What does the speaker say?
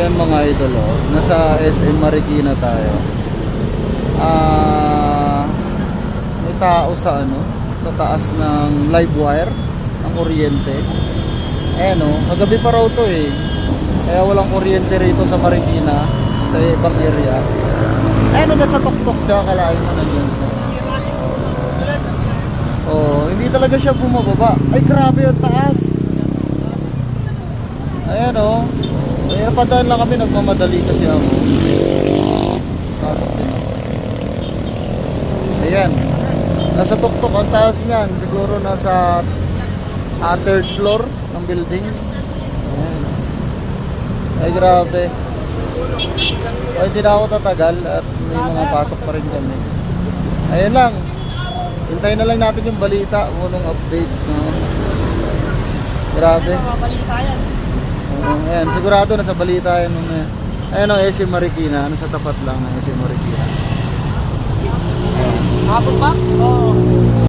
Ayan mga idol, oh. Nasa SM Marikina tayo. May tao sa ano, sa taas ng live wire ng kuryente. Ayan oh, kagabi pa raw to eh. Kaya walang kuryente rito sa Marikina, sa ibang area. Ayan oh, nasa tuktok siya, kalahin mo na dyan siya. Oh, hindi talaga siya bumababa. Ay grabe yung taas. Ayan oh. Ay, napadaan lang kami, nagmamadali kasi ako. Pasok din ako. Ayan. Nasa tuktok ang taas niyan. Siguro nasa third floor ng building. Ayan. Ay grabe. Ay hindi na ako tatagal at may mga pasok pa rin kami. Ayan lang. Hintayin na lang natin yung balita, unang update. Grabe. Ayan, sigurado nasa balita yan. Ayan o, SM Marikina. Nasa tapat lang ng SM Marikina. Hapon ba? Oo.